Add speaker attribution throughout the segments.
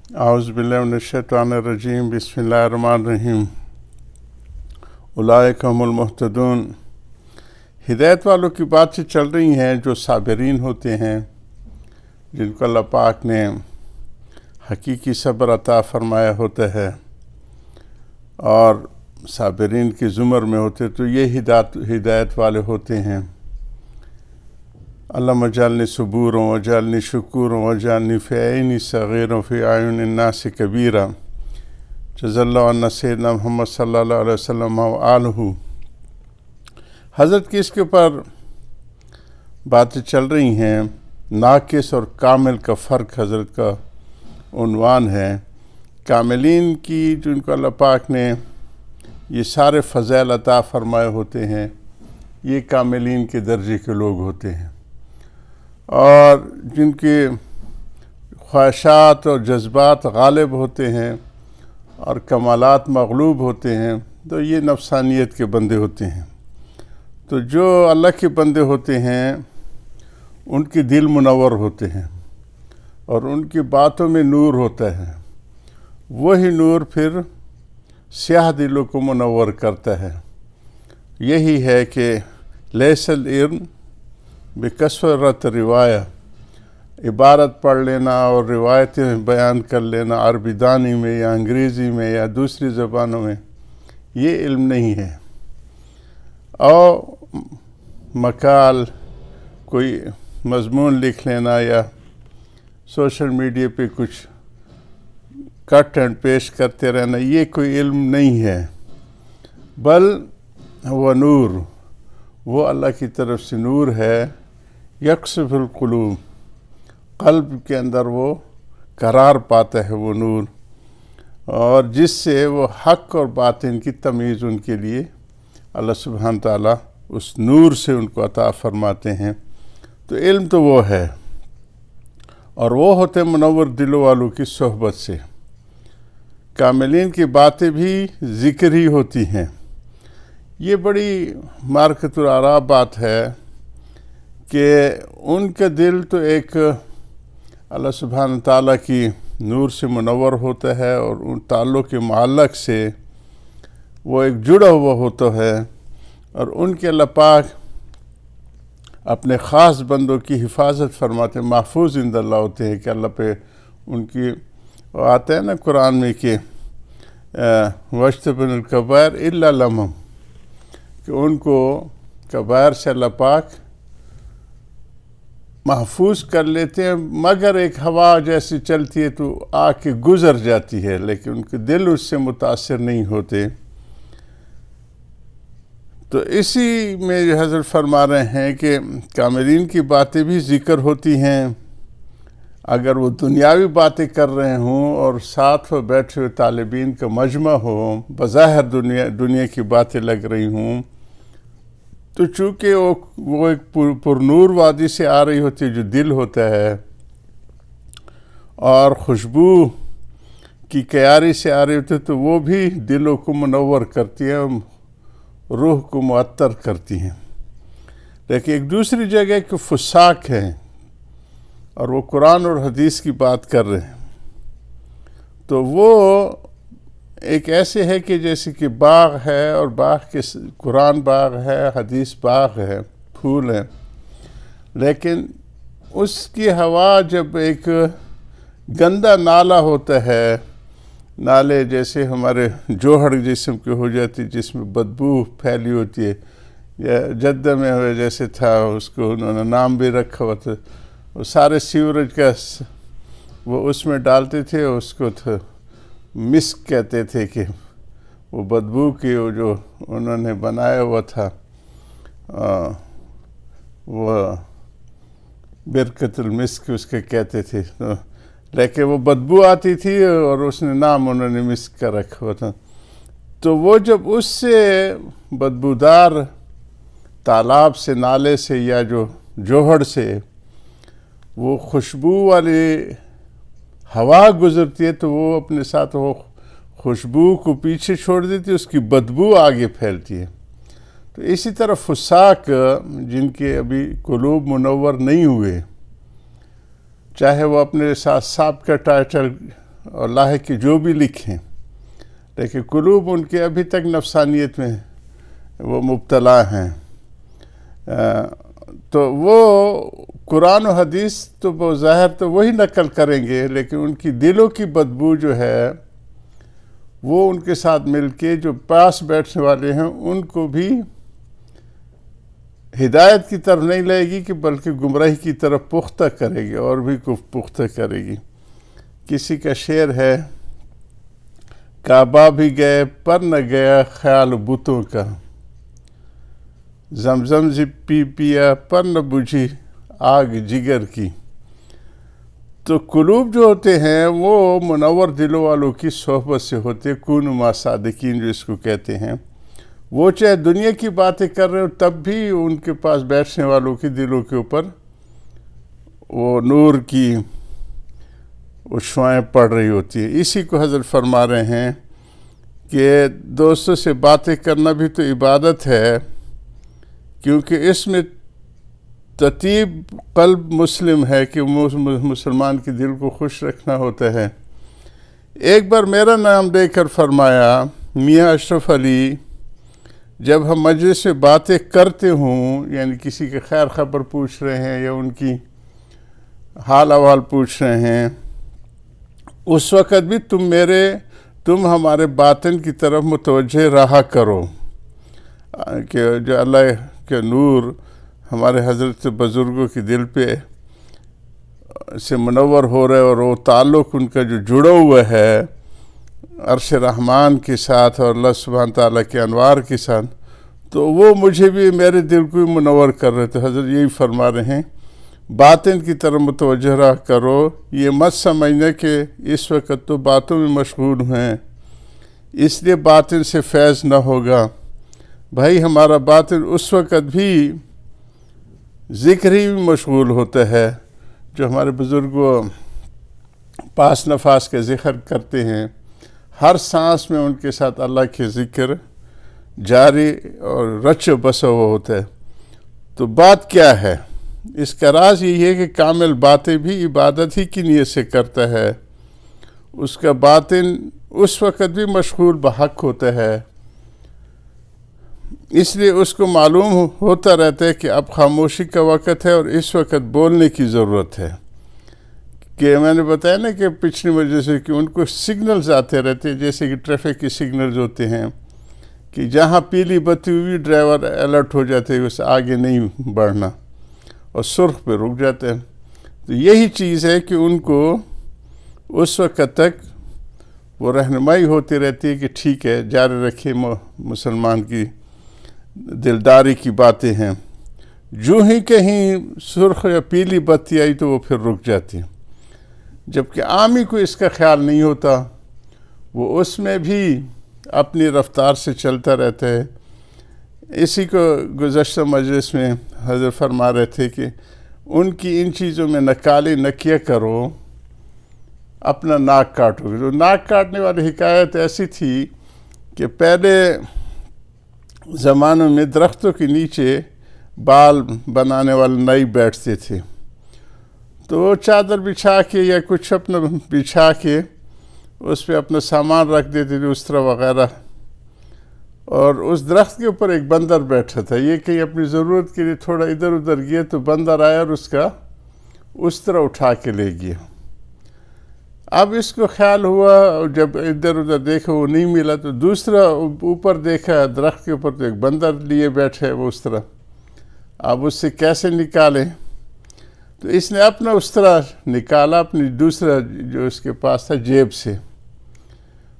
Speaker 1: اعوذ باللہ من الشیطان الرجیم بسم اللہ الرحمن الرحیم اولئک هم المہتدون۔ ہدایت والوں کی باتیں چل رہی ہیں جو صابرین ہوتے ہیں، جن کو اللہ پاک نے حقیقی صبر عطا فرمایا ہوتا ہے اور صابرین کی زمر میں ہوتے، تو یہ ہدایت والے ہوتے ہیں۔ اللہم اجعلنی صبورا واجعلنی شکورا واجعلنی فی عینی صغیرا وفی اعین الناس کبیرا۔ جزا اللہ عنا سیدنا محمد صلی اللہ علیہ وسلم وآلہ۔ حضرت کی اس کے اوپر باتیں چل رہی ہیں، ناقص اور کامل کا فرق حضرت کا عنوان ہے۔ کاملین کی جن کو اللہ پاک نے یہ سارے فضائل عطا فرمائے ہوتے ہیں، یہ کاملین کے درجے کے لوگ ہوتے ہیں، اور جن کے خواہشات اور جذبات غالب ہوتے ہیں اور کمالات مغلوب ہوتے ہیں، تو یہ نفسانیت کے بندے ہوتے ہیں۔ تو جو اللہ کے بندے ہوتے ہیں ان کے دل منور ہوتے ہیں اور ان کی باتوں میں نور ہوتا ہے، وہی نور پھر سیاہ دلوں کو منور کرتا ہے۔ یہی ہے کہ لیس العلم بکثرت روایہ، عبارت پڑھ لینا اور روایتیں بیان کر لینا عربی دانی میں یا انگریزی میں یا دوسری زبانوں میں، یہ علم نہیں ہے۔ اور مقال کوئی مضمون لکھ لینا یا سوشل میڈیا پہ کچھ کٹ اینڈ پیسٹ کرتے رہنا، یہ کوئی علم نہیں ہے، بل وہ نور، وہ اللہ کی طرف سے نور ہے۔ یکشف القلوب، قلب کے اندر وہ قرار پاتا ہے وہ نور، اور جس سے وہ حق اور باطن کی تمیز ان کے لیے اللہ سبحانہ تعالیٰ اس نور سے ان کو عطا فرماتے ہیں۔ تو علم تو وہ ہے، اور وہ ہوتے منور دلوں والوں کی صحبت سے۔ کاملین کی باتیں بھی ذکر ہی ہوتی ہیں۔ یہ بڑی مارکت الآراء بات ہے کہ ان کا دل تو ایک اللہ سبحانہ تعالیٰ کی نور سے منور ہوتا ہے، اور ان تعلق کے معلق سے وہ ایک جڑا ہوا ہوتا ہے، اور ان کے اللہ پاک اپنے خاص بندوں کی حفاظت فرماتے ہیں، محفوظ عند اللہ ہوتے ہیں کہ اللہ پہ ان کی آتا ہے نا قرآن میں کہ وَاجْتَنِبُوا الْكَبَائِرَ إِلَّا لَمَّ، کہ ان کو کبائر سے اللہ پاک محفوظ کر لیتے ہیں، مگر ایک ہوا جیسی چلتی ہے تو آ کے گزر جاتی ہے، لیکن ان کے دل اس سے متاثر نہیں ہوتے۔ تو اسی میں حضرت فرما رہے ہیں کہ کاملین کی باتیں بھی ذکر ہوتی ہیں، اگر وہ دنیاوی باتیں کر رہے ہوں اور ساتھ وہ بیٹھے ہوئے طالبین کا مجمع ہو، بظاہر دنیا کی باتیں لگ رہی ہوں، تو چونکہ وہ ایک پرنور وادی سے آ رہی ہوتی ہے جو دل ہوتا ہے، اور خوشبو کی کیاری سے آ رہی ہوتی ہے، تو وہ بھی دلوں کو منور کرتی ہیں، روح کو معطر کرتی ہیں۔ لیکن ایک دوسری جگہ کہ فساق ہیں اور وہ قرآن اور حدیث کی بات کر رہے ہیں، تو وہ ایک ایسے ہے کہ جیسے کہ باغ ہے، اور باغ کے قرآن باغ ہے، حدیث باغ ہے، پھول ہیں، لیکن اس کی ہوا جب ایک گندا نالا ہوتا ہے، نالے جیسے ہمارے جوہر جسم کے ہو جاتی جس میں بدبو پھیلی ہوتی ہے، یا جدہ میں ہوئے جیسے تھا، اس کو انہوں نے نام بھی رکھا ہوا تھا، وہ سارے سیوریج کا وہ اس میں ڈالتے تھے، اس کو مسک کہتے تھے، کہ وہ بدبو کی وہ جو انہوں نے بنایا ہوا تھا، وہ برکت المسک اس کے کہتے تھے، لیکن وہ بدبو آتی تھی اور اس نے نام انہوں نے مسک کا رکھا ہوا تھا۔ تو وہ جب اس سے بدبودار تالاب سے، نالے سے، یا جو جوہر سے وہ خوشبو والی ہوا گزرتی ہے، تو وہ اپنے ساتھ وہ خوشبو کو پیچھے چھوڑ دیتی ہے، اس کی بدبو آگے پھیلتی ہے۔ تو اسی طرح فساق جن کے ابھی قلوب منور نہیں ہوئے، چاہے وہ اپنے ساتھ سابقہ ٹائٹل اور لاحق کے جو بھی لکھیں، لیکن قلوب ان کے ابھی تک نفسانیت میں وہ مبتلا ہیں۔ تو وہ قرآن و حدیث تو بظاہر تو وہی نقل کریں گے، لیکن ان کی دلوں کی بدبو جو ہے وہ ان کے ساتھ مل کے جو پاس بیٹھنے والے ہیں ان کو بھی ہدایت کی طرف نہیں لے گی کہ بلکہ گمراہی کی طرف پختہ کرے گی، اور بھی پختہ کرے گی۔ کسی کا شعر ہے، کعبہ بھی گئے پر نہ گیا خیال بتوں کا، زمزم سے پی پیا پر نہ بجھی آگ جگر کی۔ تو قلوب جو ہوتے ہیں وہ منور دلوں والوں کی صحبت سے ہوتے، کونوا مع صادقین جو اس کو کہتے ہیں۔ وہ چاہے دنیا کی باتیں کر رہے ہو تب بھی ان کے پاس بیٹھنے والوں کے دلوں کے اوپر وہ نور کی وہ شعائیں پڑ رہی ہوتی ہیں۔ اسی کو حضرت فرما رہے ہیں کہ دوستوں سے باتیں کرنا بھی تو عبادت ہے، کیونکہ اس میں تطیب قلب مسلم ہے کہ مسلمان کے دل کو خوش رکھنا ہوتا ہے۔ ایک بار میرا نام دے کر فرمایا میاں اشرف علی، جب ہم مجلس میں باتیں کرتے ہوں، یعنی کسی کے خیر خبر پوچھ رہے ہیں یا ان کی حال احوال پوچھ رہے ہیں، اس وقت بھی تم ہمارے باطن کی طرف متوجہ رہا کرو، کہ جو اللہ کے نور ہمارے حضرت بزرگوں کے دل پہ سے منور ہو رہا ہے، اور وہ تعلق ان کا جو جڑا ہوا ہے عرش رحمان کے ساتھ اور اللہ سبحانہ تعالیٰ کے انوار کے ساتھ، تو وہ مجھے بھی میرے دل کو بھی منور کر رہے تھے۔ حضرت یہی فرما رہے ہیں، باطن کی طرف متوجہ رہا کرو، یہ مت سمجھنا کہ اس وقت تو باتوں میں مشغول ہیں اس لیے باطن سے فیض نہ ہوگا۔ بھائی ہمارا باطن اس وقت بھی ذکر ہی مشغول ہوتا ہے، جو ہمارے بزرگوں پاس نفاس کا ذکر کرتے ہیں، ہر سانس میں ان کے ساتھ اللہ کے ذکر جاری اور رچ و بسا ہوا ہوتا ہے۔ تو بات کیا ہے؟ اس کا راز یہ ہے کہ کامل باتیں بھی عبادت ہی کی نیت سے کرتا ہے، اس کا باطن اس وقت بھی مشغول بحق ہوتا ہے، اس لیے اس کو معلوم ہوتا رہتا ہے کہ اب خاموشی کا وقت ہے اور اس وقت بولنے کی ضرورت ہے۔ کہ میں نے بتایا نا کہ پچھلی وجہ سے کہ ان کو سگنلز آتے رہتے ہیں، جیسے کہ ٹریفک کے سگنلز ہوتے ہیں کہ جہاں پیلی بتی ہوئی ڈرائیور الرٹ ہو جاتے ہیں اس آگے نہیں بڑھنا، اور سرخ پہ رک جاتے ہیں۔ تو یہی چیز ہے کہ ان کو اس وقت تک وہ رہنمائی ہوتی رہتی ہے کہ ٹھیک ہے جاری رکھے، مسلمان کی دلداری کی باتیں ہیں۔ جو ہی کہیں سرخ یا پیلی بتی آئی تو وہ پھر رک جاتی ہیں، جبکہ عامی کو اس کا خیال نہیں ہوتا، وہ اس میں بھی اپنی رفتار سے چلتا رہتا ہے۔ اسی کو گزشتہ مجلس میں حضرت فرما رہے تھے کہ ان کی ان چیزوں میں نکالی نہ کیا کرو، اپنا ناک کاٹو گے۔ تو ناک کاٹنے والی حکایت ایسی تھی کہ پہلے زمانوں میں درختوں کے نیچے بال بنانے والے نائی بیٹھتے تھے، تو وہ چادر بچھا کے یا کچھ اپنا بچھا کے اس پہ اپنا سامان رکھ دیتے تھے، اسطرہ وغیرہ، اور اس درخت کے اوپر ایک بندر بیٹھا تھا، یہ کہیں اپنی ضرورت کے لیے تھوڑا ادھر ادھر گیا تو بندر آیا اور اس کا اسطرہ اٹھا کے لے گیا۔ اب اس کو خیال ہوا، جب ادھر ادھر دیکھا وہ نہیں ملا تو دوسرا اوپر دیکھا درخت کے اوپر تو ایک بندر لیے بیٹھے وہ اسطرہ، اب اس سے کیسے نکالیں؟ تو اس نے اپنا اسطرہ نکالا اپنی دوسرا جو اس کے پاس تھا جیب سے،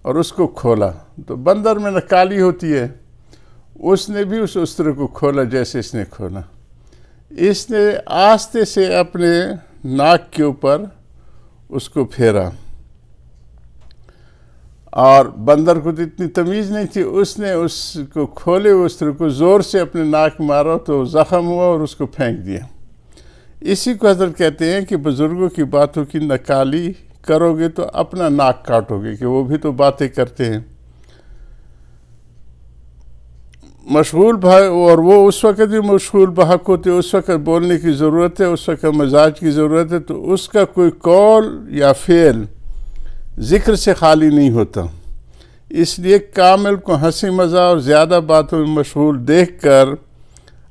Speaker 1: اور اس کو کھولا تو بندر میں نکالی ہوتی ہے، اس نے بھی اس اسطرے کو کھولا جیسے اس نے کھولا۔ اس نے آہستہ سے اپنے ناک کے اوپر اس کو پھیرا، اور بندر کو تو اتنی تمیز نہیں تھی، اس نے اس کو کھولے ہوئے اسطرے کو زور سے اپنے ناک مارا تو زخم ہوا اور اس کو پھینک دیا۔ اسی کو حضرت کہتے ہیں کہ بزرگوں کی باتوں کی نکالی کرو گے تو اپنا ناک کاٹو گے، کہ وہ بھی تو باتیں کرتے ہیں مشغول بھائی، اور وہ اس وقت بھی مشغول بحق ہوتے، اس وقت بولنے کی ضرورت ہے، اس وقت مزاج کی ضرورت ہے، تو اس کا کوئی قول یا فعل ذکر سے خالی نہیں ہوتا. اس لیے کامل کو ہنسی مزاح اور زیادہ باتوں میں مشغول دیکھ کر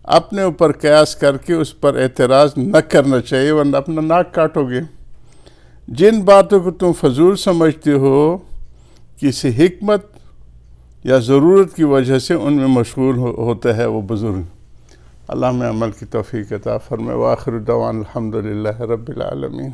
Speaker 1: اپنے اوپر قیاس کر کے اس پر اعتراض نہ کرنا چاہیے، ورنہ اپنا ناک کاٹو گے. جن باتوں کو تم فضول سمجھتے ہو کسی حکمت یا ضرورت کی وجہ سے ان میں مشغول ہوتا ہے وہ بزرگ. اللہ میں عمل کی توفیق عطا فرمائے. وآخر دعوانا الحمدللہ رب العالمین.